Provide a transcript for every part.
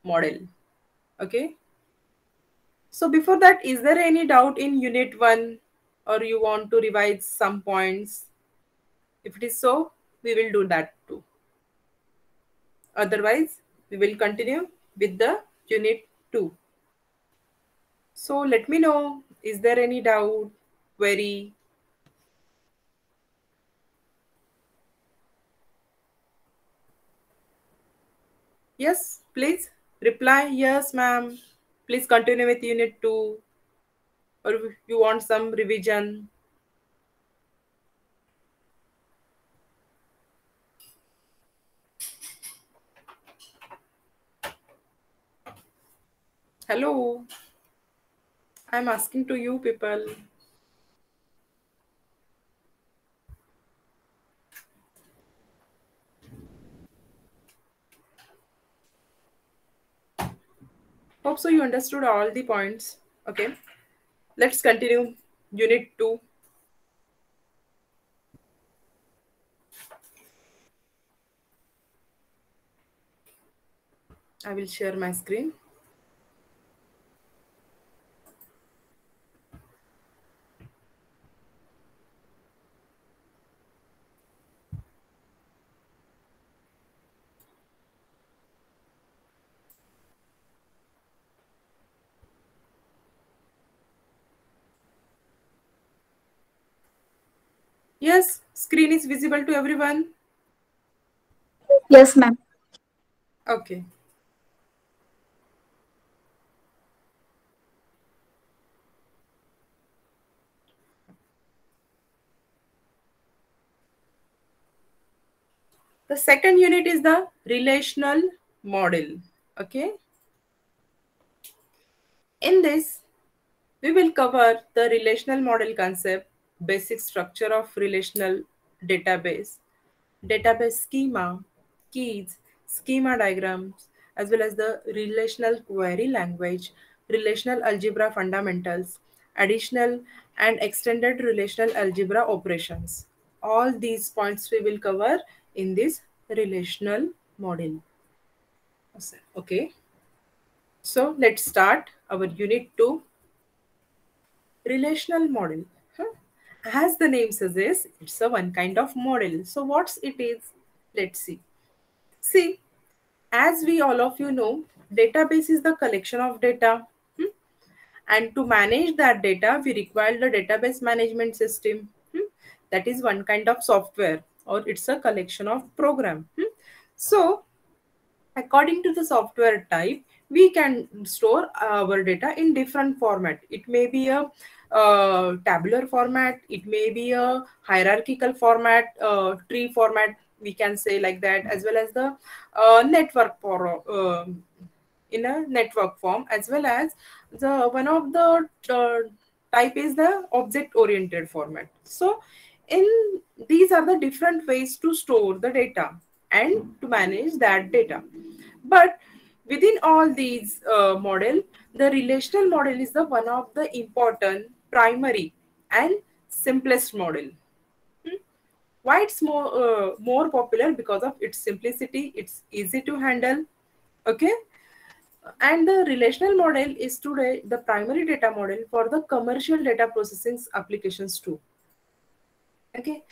model. Okay. So before that, is there any doubt in unit 1, or you want to revise some points? If it is so, we will do that too. Otherwise, we will continue with the unit 2. So let me know, is there any doubt, query? Yes, please reply. Yes, ma'am. Please continue with unit 2, or if you want some revision. Hello, I'm asking to you people. Hope so you understood all the points. Okay, let's continue. Unit 2. I will share my screen. Yes, screen is visible to everyone. Yes, ma'am. Okay. The second unit is the relational model. Okay. In this, we will cover the relational model concept, basic structure of relational database, database schema, keys, schema diagrams, as well as the relational query language, relational algebra fundamentals, additional and extended relational algebra operations. All these points we will cover in this relational model. Okay, so let's start our unit 2, relational model. Huh? As the name suggests, it's a one kind of model. So what's it is? Let's see. See, as we all of you know, database is the collection of data. And to manage that data, we require the database management system. That is one kind of software, or it's a collection of program. So according to the software type, we can store our data in different format. It may be a tabular format, it may be a hierarchical format, tree format, we can say like that, as well as the network for in a network form, as well as the one of the type is the object oriented format. So in these are the different ways to store the data and to manage that data. But within all these model, the relational model is the one of the important primary and simplest model. Why it's more popular? Because of its simplicity, it's easy to handle. Okay. And the relational model is today the primary data model for the commercial data processing applications too. Okay.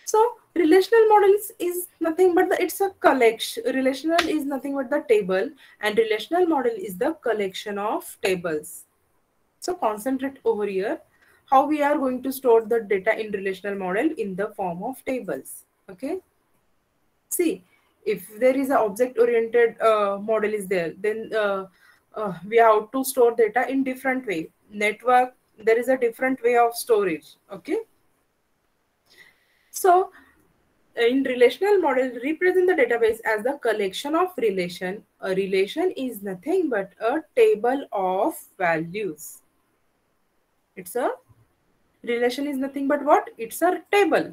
So relational models is nothing but it's a collection. Relational is nothing but the table, and relational model is the collection of tables. So concentrate over here how we are going to store the data in relational model in the form of tables. Okay. See, if there is a object oriented model is there, then we have to store data in different way. Network, there is a different way of storage. Okay. So in relational model, represent the database as the collection of relation. A relation is nothing but a table of values. It's a relation is nothing but what? It's a table.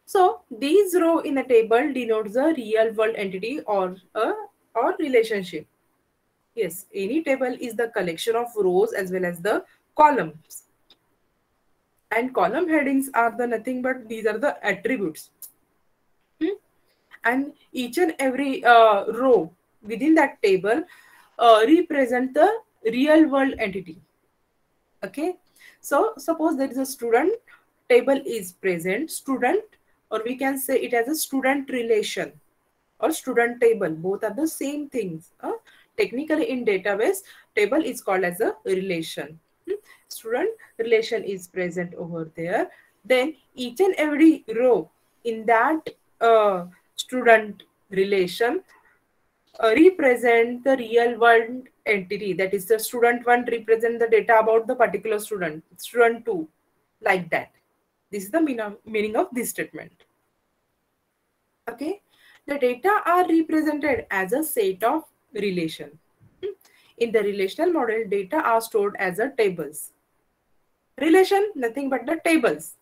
So these row in a table denotes a real world entity or relationship. Yes, any table is the collection of rows as well as the columns. And column headings are the nothing but these are the attributes. And each and every row within that table represent the real world entity. Okay, so suppose there is a student table is present, student, or we can say it as a student relation or student table, both are the same things. Technically in database, table is called as a relation. Student relation is present over there. Then each and every row in that student relation represent the real world entity. That is, the student 1 represent the data about the particular student, student 2, like that. This is the meaning of this statement. Okay, the data are represented as a set of relation. In the relational model, data are stored as a tables. Relation, nothing but the tables.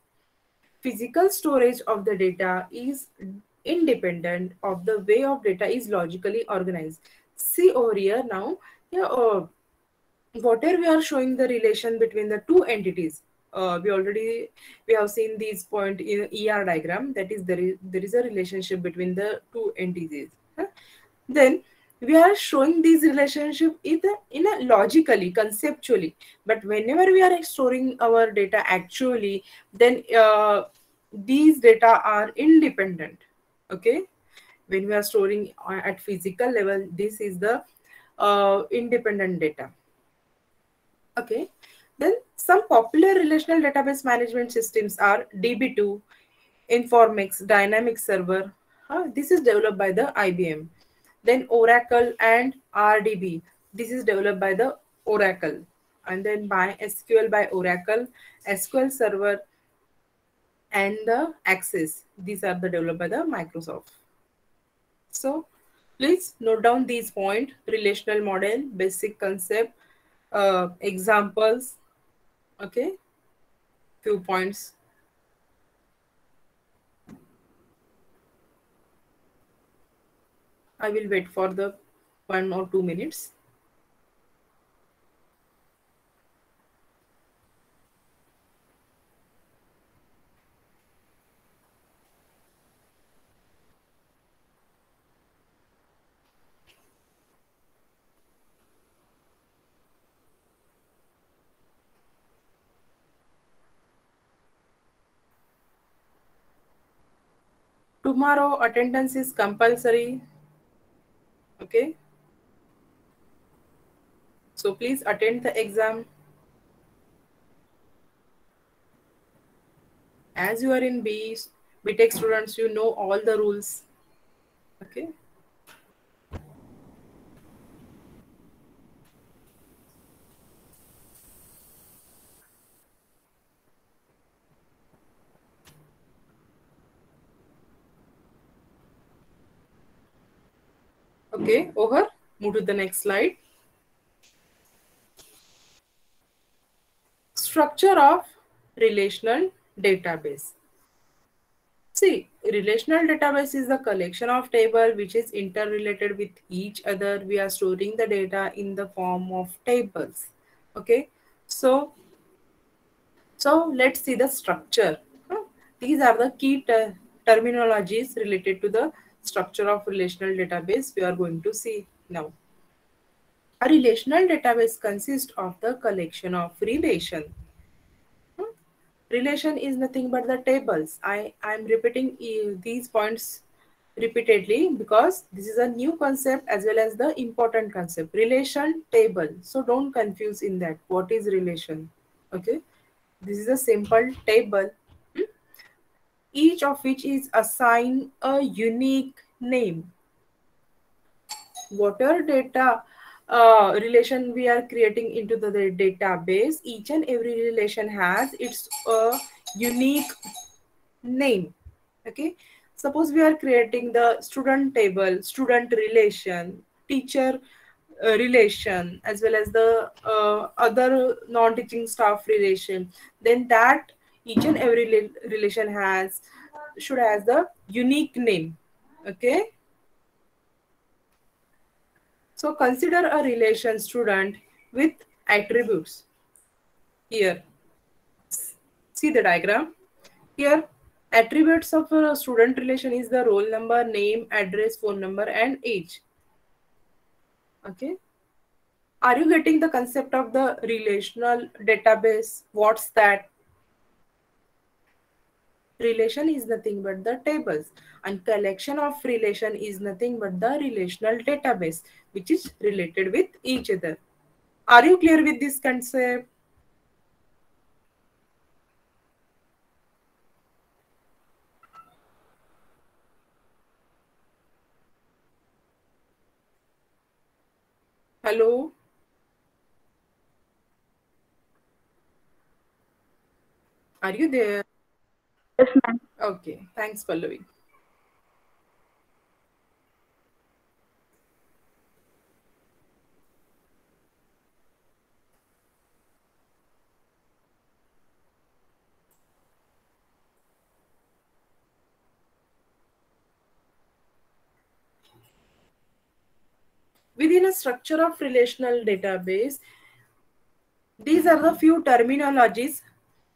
Physical storage of the data is independent of the way of data is logically organized. See over here now, yeah, whatever we are showing the relation between the two entities. We have seen this point in ER diagram, that is there is a relationship between the two entities. Then we are showing this relationship in a logically, conceptually, but whenever we are storing our data actually, then these data are independent. Okay, when we are storing at physical level, this is the independent data. Okay, then some popular relational database management systems are DB2, Informix, Dynamic Server. This is developed by the IBM. Then Oracle and RDB. This is developed by the Oracle. And then MySQL by Oracle, SQL Server, and the Access. These are the developed by the Microsoft. So please note down these points: relational model, basic concept, examples. Okay, few points. I will wait for the 1 or 2 minutes. Tomorrow attendance is compulsory. Okay, so please attend the exam. As you are in BTech students, you know all the rules. Okay. Okay, over. Move to the next slide. Structure of relational database. See, relational database is the collection of table which is interrelated with each other. We are storing the data in the form of tables. Okay, so let's see the structure. These are the key terminologies related to the structure of relational database we are going to see now. A relational database consists of the collection of relation. Hmm? Relation is nothing but the tables. I'm repeating these points repeatedly because this is a new concept as well as the important concept. Relation, table. So don't confuse in that. What is relation? Okay. This is a simple table, each of which is assigned a unique name. Whatever data relation we are creating into the database, each and every relation has its unique name. Okay, suppose we are creating the student table, student relation, teacher relation, as well as the other non-teaching staff relation, then that each and every relation should has the unique name. Okay, so consider a relation student with attributes. Here, see the diagram. Here, attributes of a student relation is the roll number, name, address, phone number, and age. Okay, are you getting the concept of the relational database? What's that? Relation is nothing but the tables, and collection of relation is nothing but the relational database which is related with each other. Are you clear with this concept? Hello, are you there? Yes, ma'am. Okay, thanks, Pallavi. Within a structure of relational database, these are the few terminologies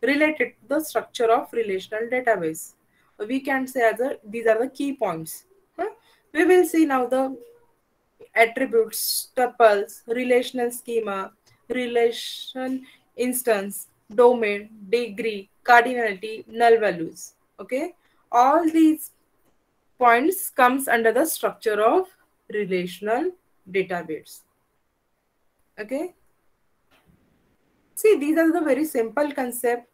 related to the structure of relational database. We can say as these are the key points. Huh? We will see now the attributes, tuples, relational schema, relation instance, domain, degree, cardinality, null values. Okay, all these points comes under the structure of relational database. Okay, see, these are the very simple concept.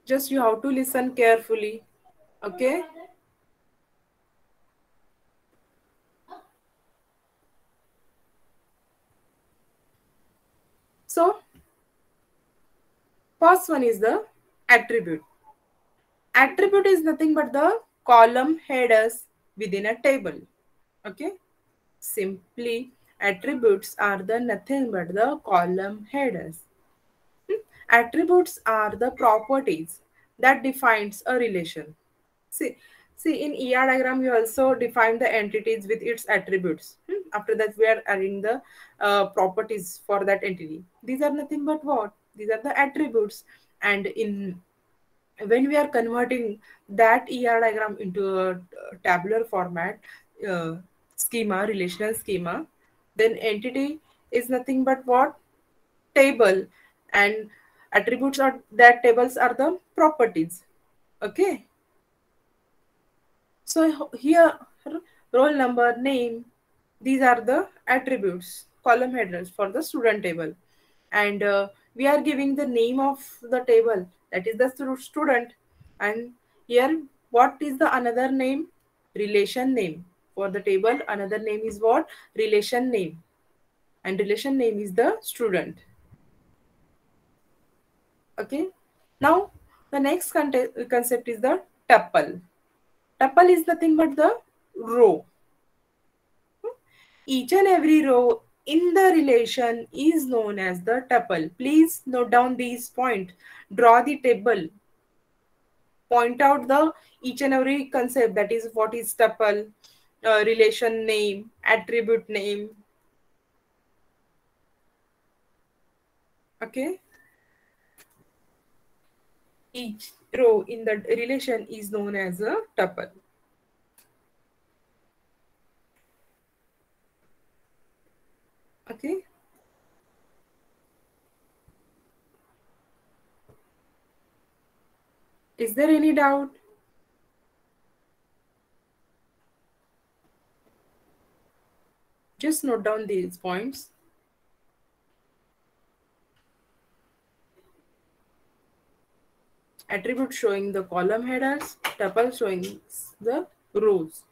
Just you have to listen carefully. Okay, so first one is the attribute. Attribute is nothing but the column headers within a table. Okay, simply attributes are the nothing but the column headers. Attributes are the properties that defines a relation. See, see, in ER diagram, you also define the entities with its attributes. After that, we are adding the properties for that entity. These are nothing but what? These are the attributes. And in when we are converting that ER diagram into a tabular format, uh, schema, relational schema, then entity is nothing but what? Table, and attributes are that tables are the properties. Okay, so here roll number, name, these are the attributes, column headers for the student table. And we are giving the name of the table, that is the student. And here what is the another name? Relation name. For the table, another name is what? Relation name. And relation name is the student. Okay. Now the next concept is the tuple. Tuple is nothing but the row. Each and every row in the relation is known as the tuple. Please note down these points. Draw the table. Point out the each and every concept, that is what is tuple, relation name, attribute name. Okay. Each row in the relation is known as a tuple. Okay. Is there any doubt? Just note down these points. Attribute showing the column headers, tuple showing the rows.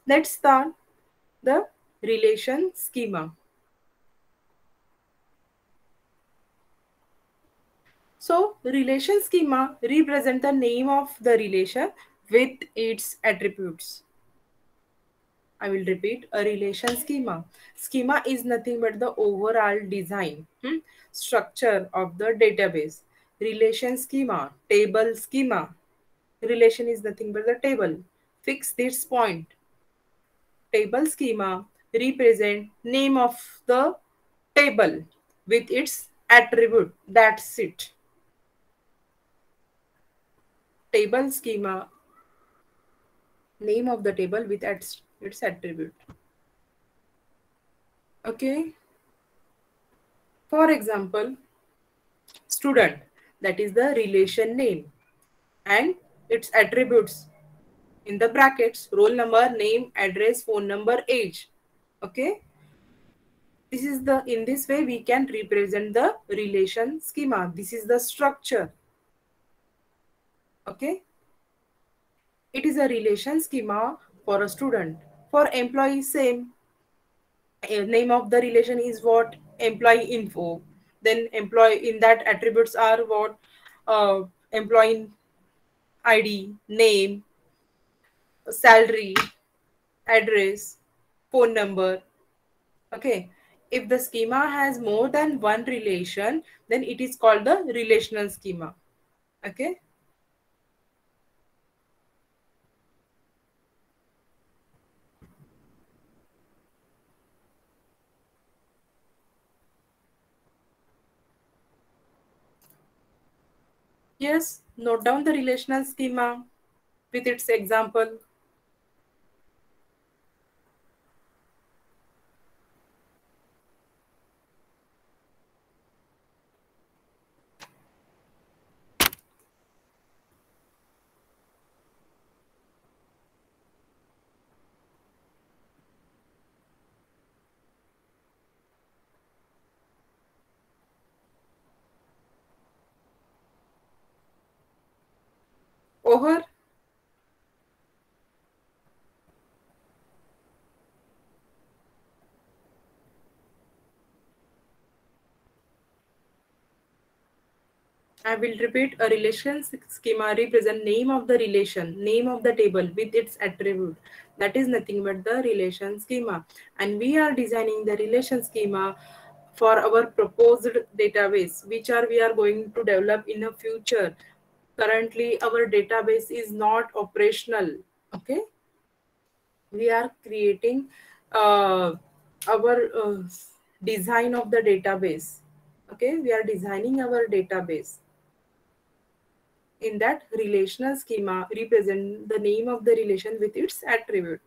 Let's start the relation schema. So relation schema represent the name of the relation with its attributes. I will repeat, a relation schema. Schema is nothing but the overall design, structure of the database. Relation schema, table schema. Relation is nothing but the table. Fix this point. Table schema represent name of the table with its attribute. That's it. Table schema, name of the table with its attribute. Okay. For example, student, that is the relation name, and its attributes in the brackets: roll number, name, address, phone number, age. Okay, this is the, in this way we can represent the relation schema. This is the structure. Okay, it is a relation schema for a student. For employee, same. Name of the relation is what? Employee info. Then employee, in that attributes are what? Employee ID, name, salary, address, phone number. Okay. If the schema has more than one relation, then it is called the relational schema. Okay. Yes, note down the relational schema with its example. Over. I will repeat, a relation schema represent name of the relation, name of the table with its attribute. That is nothing but the relation schema. And we are designing the relation schema for our proposed database, which are we are going to develop in the future. Currently, our database is not operational. Okay, we are creating our design of the database. Okay, we are designing our database. In that, relational schema represent the name of the relation with its attribute.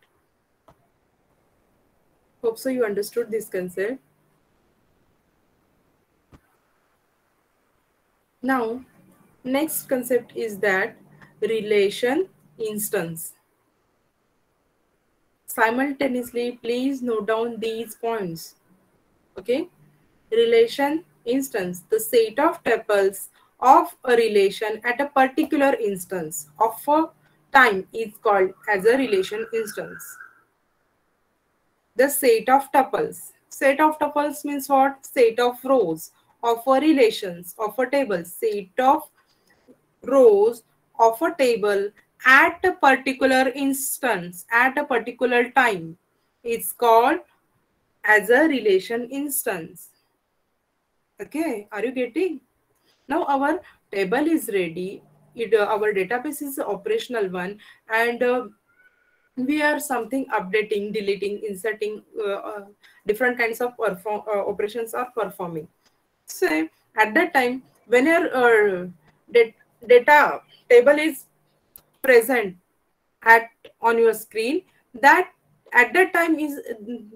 Hope so you understood this concept. Now, next concept is that relation instance. Simultaneously, please note down these points. Okay, relation instance, the set of tuples of a relation at a particular instance of a time is called as a relation instance. The set of tuples. Set of tuples means what? Set of rows of a relations of a table. Set of rows of a table at a particular instance at a particular time is called as a relation instance. Okay, are you getting? Now our table is ready. Our database is operational one, and we are something updating, deleting, inserting, different kinds of operations are performing. So at that time, when your data table is present at on your screen, that at that time is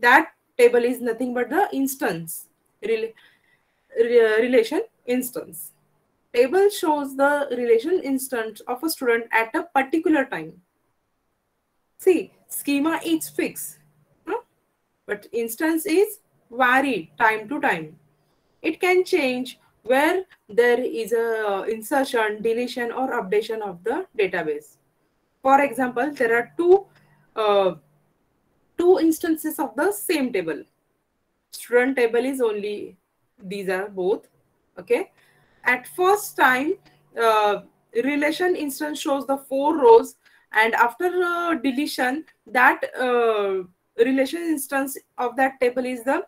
that table is nothing but the instance, relation instance. Table shows the relation instance of a student at a particular time. See, schema is fixed, huh? But instance is varied time to time. It can change where there is a insertion, deletion, or updation of the database. For example, there are two two instances of the same table. Student table is only, these are both. Okay. At first time, uh, relation instance shows the four rows, and after deletion, that relation instance of that table is the,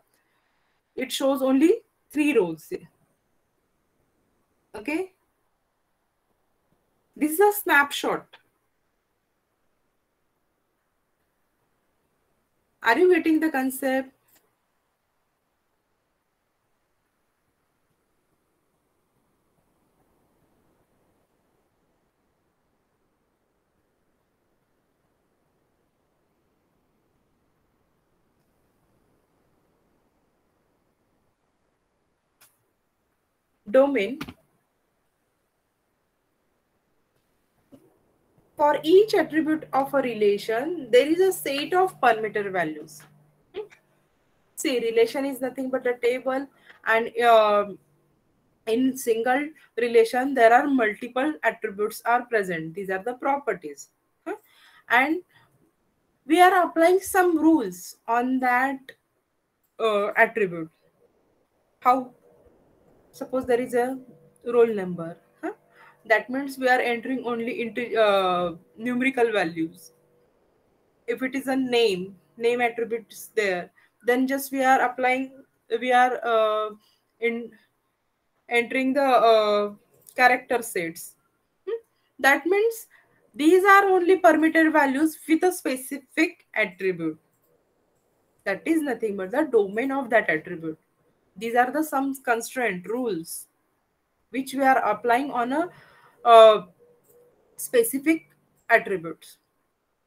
it shows only three rows. Okay. This is a snapshot. Are you getting the concept? Domain. For each attribute of a relation, there is a set of parameter values. Hmm? See, relation is nothing but a table, and in single relation, there are multiple attributes are present. These are the properties. Huh? And we are applying some rules on that attribute. How? Suppose there is a roll number. Huh? That means we are entering only into numerical values. If it is a name attribute is there, then just we are applying, we are in entering the character sets. Hmm? That means these are only permitted values with a specific attribute. That is nothing but the domain of that attribute. These are the some constraint rules which we are applying on a uh, specific attributes.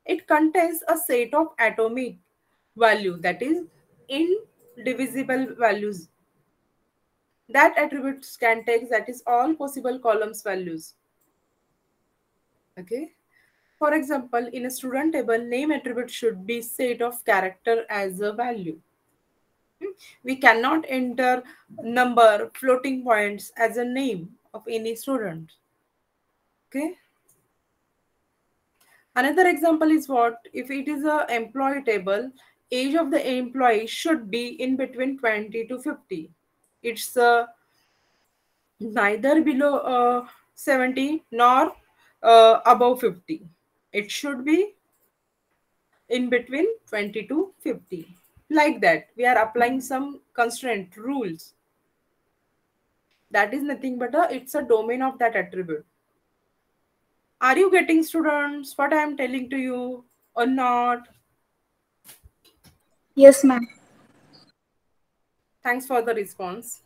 It contains a set of atomic value, that is indivisible values. That attributes can take, that is all possible columns values. Okay. For example, in a student table, name attribute should be set of character as a value. We cannot enter number, floating points as a name of any student. Okay. Another example is what if it is a employee table, age of the employee should be in between 20 to 50. It's neither below 70 nor above 50. It should be in between 20 to 50. Like that, we are applying some constraint rules. That is nothing but it's a domain of that attribute. Are you getting, students, what I am telling to you or not? Yes, ma'am. Thanks for the response.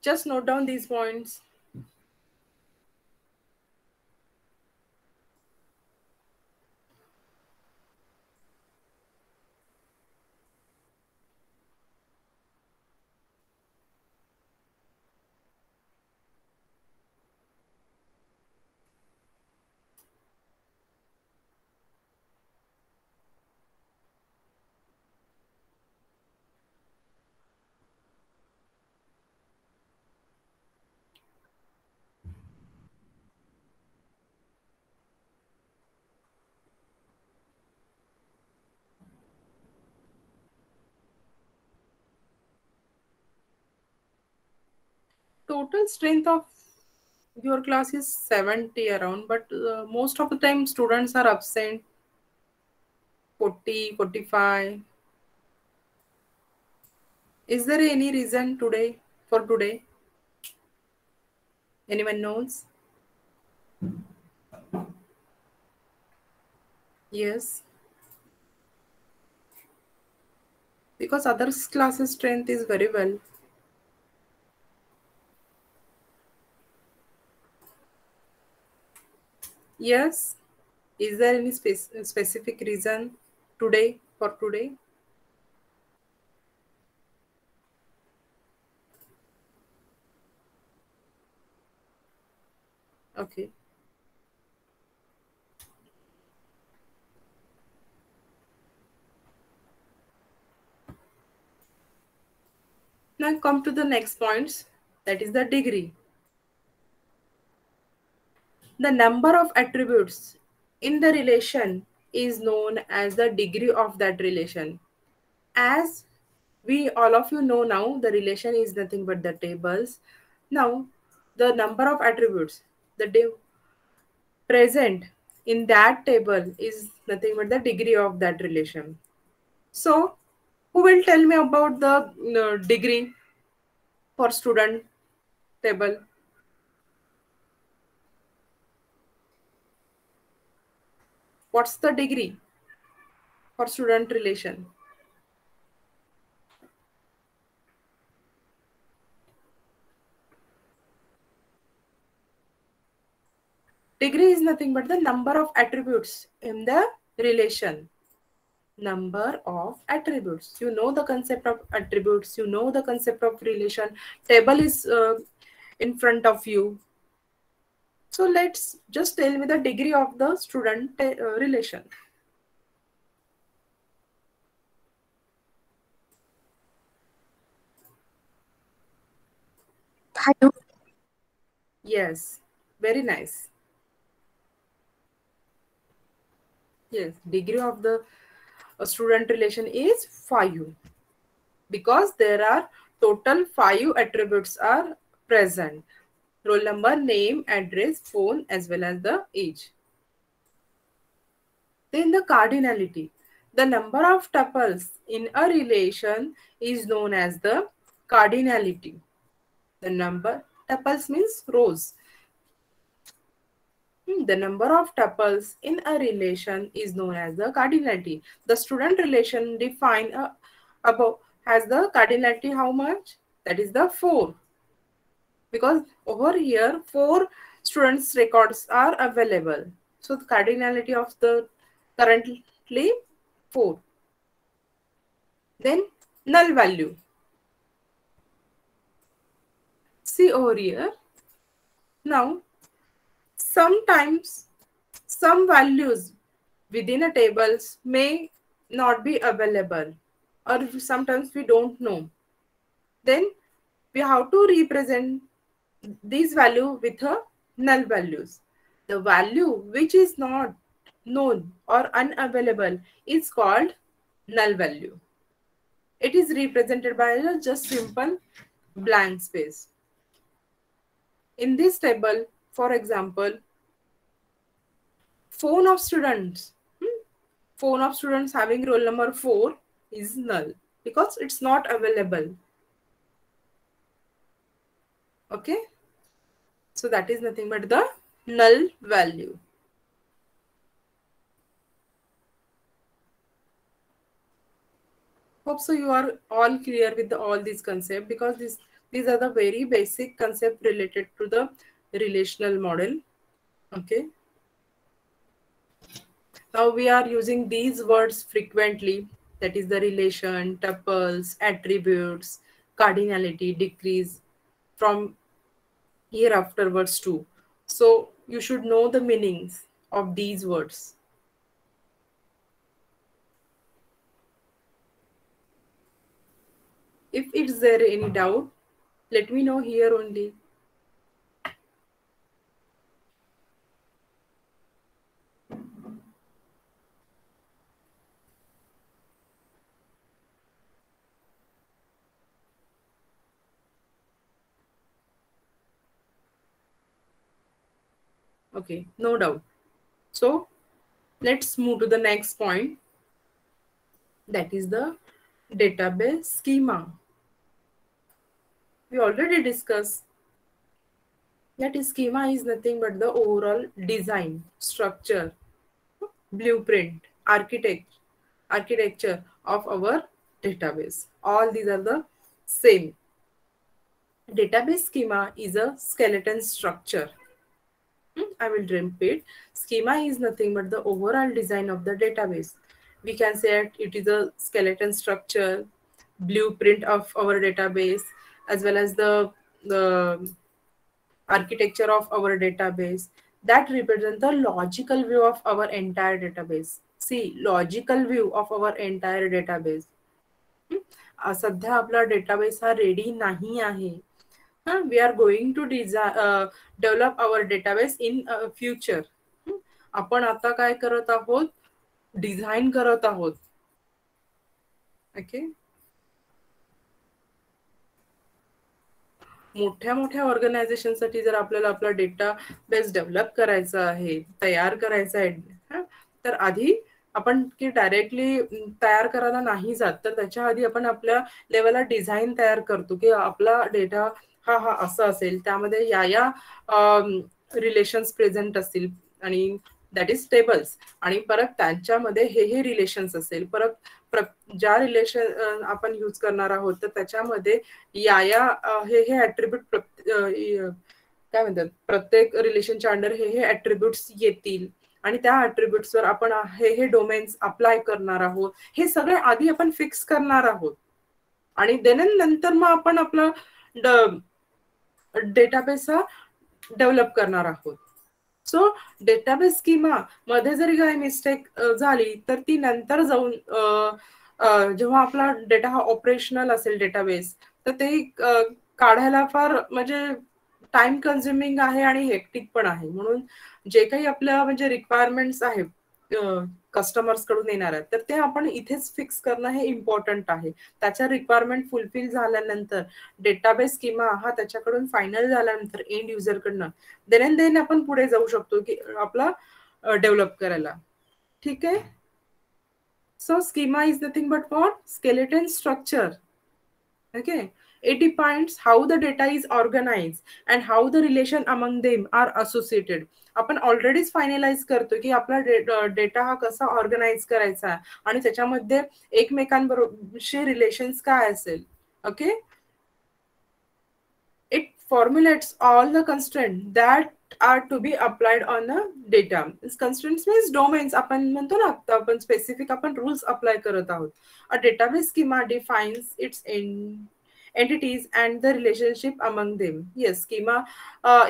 Just note down these points. Total strength of your class is 70 around, but most of the time students are absent. 40, 45. Is there any reason today for today? Anyone knows? Yes, because others classes strength is very well. Yes. Is there any specific reason today for today? Okay. Now come to the next points. That is the degree. The number of attributes in the relation is known as the degree of that relation. As we all of you know now, the relation is nothing but the tables. Now, the number of attributes, present in that table is nothing but the degree of that relation. So, who will tell me about the degree for student table? What's the degree for student relation? Degree is nothing but the number of attributes in the relation. Number of attributes. You know the concept of attributes. You know the concept of relation. Table is in front of you. So let's just tell me the degree of the student relation. Five. Yes, very nice. Yes, degree of the student relation is 5 because there are total 5 attributes are present. Roll number, name, address, phone, as well as the age. Then the cardinality. The number of tuples in a relation is known as the cardinality. The number tuples means rows. The number of tuples in a relation is known as the cardinality. The student relation defined above has the cardinality how much? That is the 4. Because over here 4 students records are available. So the cardinality of the currently 4. Then null value. See over here. Now sometimes some values within a tables may not be available or sometimes we don't know. Then we have to represent this value with a null values. The value which is not known or unavailable is called null value. It is represented by a just simple blank space. In this table, for example, phone of students. Phone of students having roll number 4 is null because it's not available. Okay. So that is nothing but the null value. Hope so you are all clear with all these concepts because these are the very basic concept related to the relational model. Okay. Now we are using these words frequently. That is the relation, tuples, attributes, cardinality, decrease from here afterwards too. So you should know the meanings of these words. If is there any doubt, let me know here only. Okay, no doubt. So let's move to the next point. That is the database schema. We already discussed that schema is nothing but the overall design, structure, blueprint, architecture of our database. All these are the same. Database schema is a skeleton structure. I will repeat. Schema is nothing but the overall design of the database. We can say that it is a skeleton structure, blueprint of our database, as well as the architecture of our database that represent the logical view of our entire database. See, logical view of our entire database. सध्या आपला database हा ready नाही आहे We are going to develop our database in future. आपण आता काय करत आहोत, डिझाईन करत आहोत. ओके. मोठ्या मोठ्या ऑर्गनायझेशनसाठी जर आपल्याला आपला डेटा बेस डेव्हलप करायचा आहे, तयार करायचा आहे, तर आधी आपण की डायरेक्टली तयार करायला नाही जात, तर त्याच्या आधी आपण आपल्या लेवलला डिझाईन तयार करतो की आपला डेटा हा हा असा असेल, त्यामध्ये या रिलेशन्स प्रेझेंट असतील आणि दॅट इज टेबल्स, आणि परत त्यांच्यामध्ये हे रिलेशन्स असेल, परत ज्या रिलेशन आपण यूज करणार आहोत तर त्याच्यामध्ये हे ऍट्रिब्यूट काय म्हणतात, प्रत्येक रिलेशनच्या अंडर हे ऍट्रिब्यूट्स येतील आणि त्या ऍट्रिब्यूट्सवर आपण हे डोमेन्स अप्लाय करणार आहोत. हे सगळे आधी आपण फिक्स करणार आहोत आणि नंतर मग आपण आपला डेटाबेस हा डेव्हलप करणार आहोत. सो डेटाबेस स्कीमा मध्ये जरी काही मिस्टेक झाली तर ती नंतर जाऊन जेव्हा आपला डेटा हा ऑपरेशनल असेल डेटाबेस, तर ते काढायला फार म्हणजे टाइम कन्झ्युमिंग आहे आणि हेक्टिक पण आहे. म्हणून जे काही आपल्या म्हणजे रिक्वायरमेंट्स आहेत कस्टमर्स कडून येणार आहेत, तर ते आपण इथेच फिक्स करणं हे इम्पॉर्टंट आहे. त्याच्या रिक्वायरमेंट फुलफिल झाल्यानंतर डेटाबेस स्कीमा हा त्याच्याकडून फायनल झाल्यानंतर एंड युजर कडनं देन आपण पुढे जाऊ शकतो की आपला डेव्हलप करायला. ठीक आहे. So schema is nothing but what, skeleton structure. Okay. It defines how the data is organized and how the relation among them are associated. आपण ऑलरेडीच फायनलाइज करतो की आपला डेटा हा कसा ऑर्गनाइज करायचा आणि त्याच्यामध्ये एकमेकांबरोबरचे रिलेशन्स काय असेल. Okay. It formulates all the constraints that are to be applied on a data. Constraints means domains. आपण म्हणतो ना, आपण स्पेसिफिक आपण रूल्स अप्लाय करत आहोत. A database schema defines its entities and the relationship among them. Yes, schema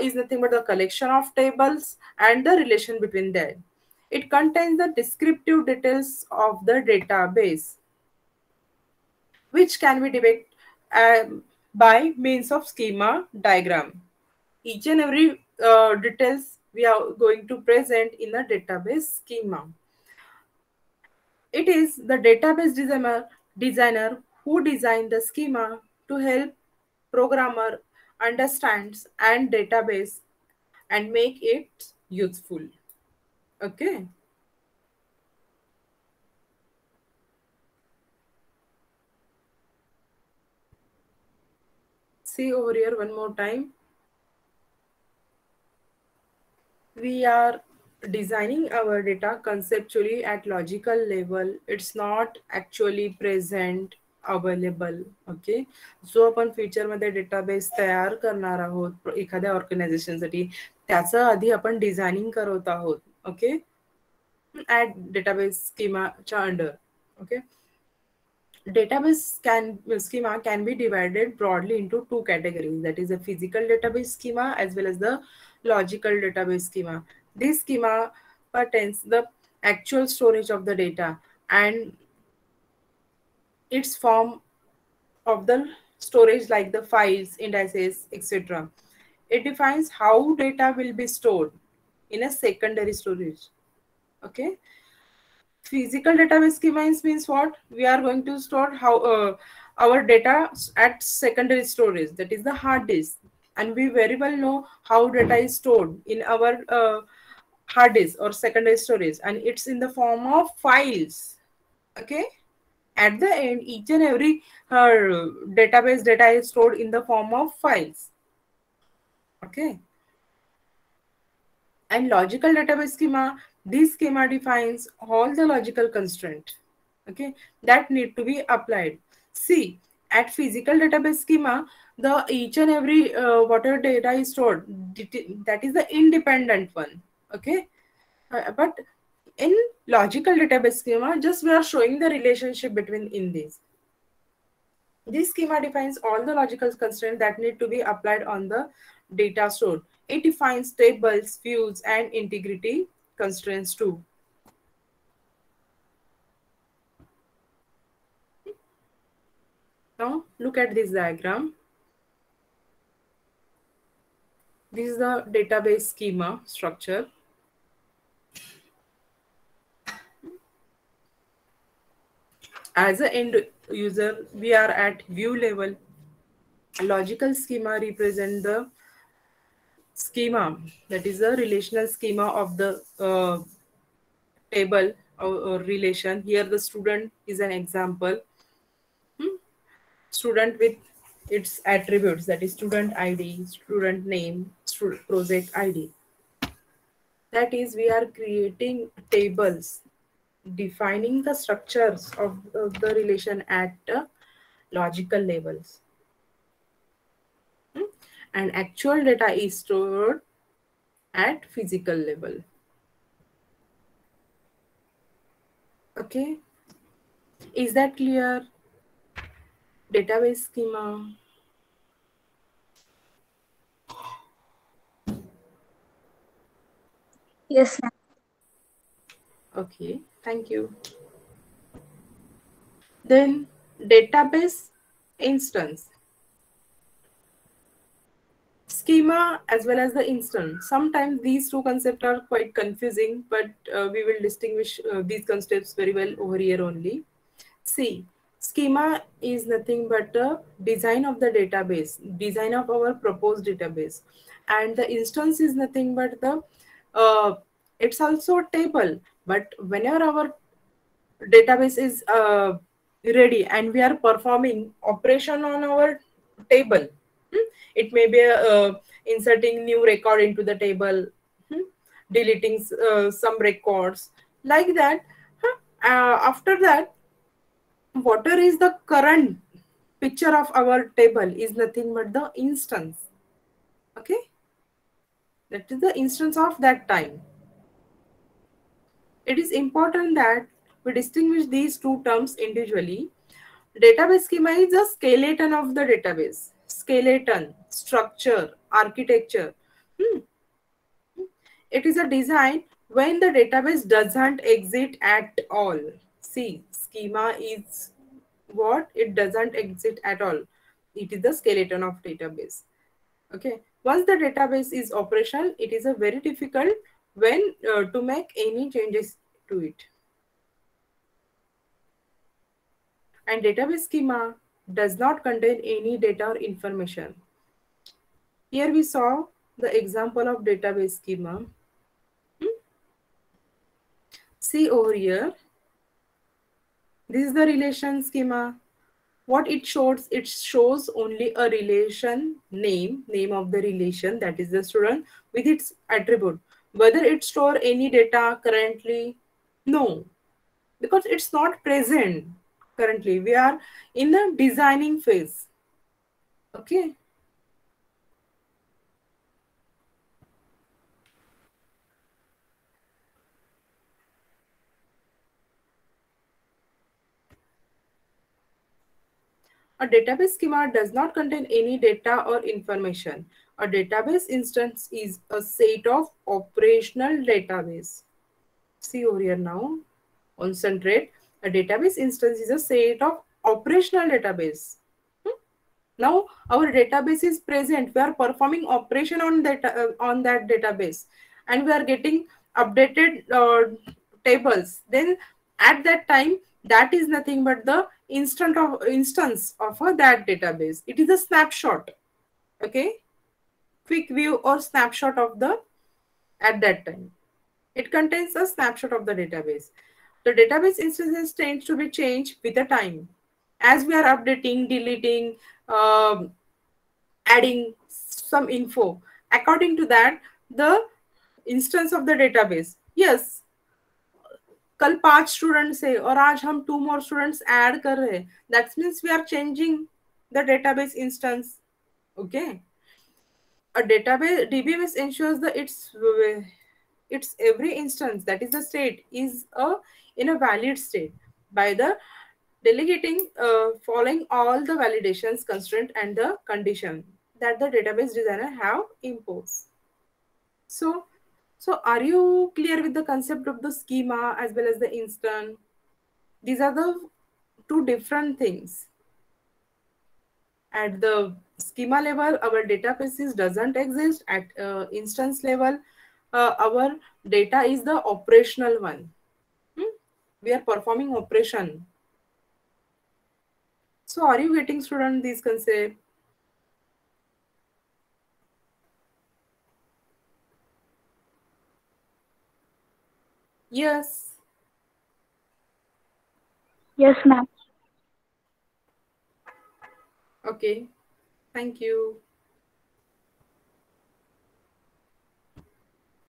is nothing but the collection of tables and the relation between them. It contains the descriptive details of the database, which can be developed by means of schema diagram. Each and every details we are going to present in a database schema. It is the database designer who designed the schema to help programmer understands and database and make it useful. Okay. See over here one more time. We are designing our data conceptually at logical level. It's not actually present available. Okay. जो आपण फ्युचरमध्ये database तयार करणार आहोत एखाद्या ऑर्गनायझेशनसाठी, त्याचं आधी आपण डिझायनिंग करत आहोत. ओके. ऍट डेटाबेस स्कीमाच्या under. Okay. Database schema can be divided broadly into two categories, that is a physical database schema as well as the logical database schema. This schema pertains the actual storage of the data and its form of the storage like the files, indices, etc. It defines how data will be stored in a secondary storage. Okay. Physical database schema means what? We are going to store how our data at secondary storage, that is the hard disk, and we very well know how data is stored in our hard disk or secondary storage, and it's in the form of files. Okay. At the end, each and every database data is stored in the form of files. Okay. And logical database schema, this schema defines all the logical constraints, okay, that need to be applied. See, at physical database schema, the each and every whatever data is stored, that is the independent one. Okay. But in logical database schema, just we are showing the relationship between in these. This schema defines all the logical constraints that need to be applied on the data stored. It defines tables, views, and integrity constraints too. Now look at this diagram. This is the database schema structure. As an end user, we are at view level. Logical schema represent the schema, that is the relational schema of the table or relation. Here the student is an example. Student with its attributes, that is student id, student name, project id. That is, we are creating tables defining the structures of the relation at logical levels. And actual data is stored at physical level. Okay, is that clear? Database schema. Yes, ma'am. Okay, thank you. Then database instance. Schema as well as the instance. Sometimes these two concepts are quite confusing, but we will distinguish these concepts very well over here only. See, schema is nothing but a design of the database, design of our proposed database, and the instance is nothing but the it's also a table. But whenever our database is ready and we are performing operation on our table, it may be inserting new record into the table, deleting some records like that. After that, whatever is the current picture of our table is nothing but the instance. Okay, that is the instance of that time. It is important that we distinguish these two terms individually. Database schema is a skeleton of the database. Skeleton, structure, architecture. Hmm. It is a design when the database doesn't exist at all. See, schema is what? It doesn't exist at all. It is the skeleton of database. Okay. Once the database is operational, it is a very difficult when to make any changes to it. And database schema does not contain any data or information. Here we saw the example of database schema. See over here, this is the relation schema. What it shows only a relation name of the relation, that is the student, with its attribute. Whether it store any data currently, no, because it's not present currently. We are in the designing phase. Okay. A database schema does not contain any data or information. A database instance is a set of operational database. See over here now. Concentrate. A database instance is a set of operational database. Now our database is present. We are performing operation on on that database, and we are getting updated tables. Then at that time, that is nothing but the instance of that database. It is a snapshot. Okay, quick view or snapshot of the at that time. It contains a snapshot of the database. The database instances tends to be changed with the time as we are updating, deleting, um, adding some info. According to that, the instance of the database. Yes, कल 5 students है और आज हम 2 more students add कर रहे हैं. That means we are changing the database instance. Okay. A database DBMS ensures that its every instance, that is the state, is in a valid state by the delegating following all the validations, constraint, and the condition that the database designer have imposed. So, so are you clear with the concept of the schema as well as the instance? These are the two different things. At the schema level, our databases doesn't exist. At instance level, our data is the operational one. Hmm? We are performing operation. So are you getting, student, this concept? Yes. Yes, ma'am. Okay. Thank you.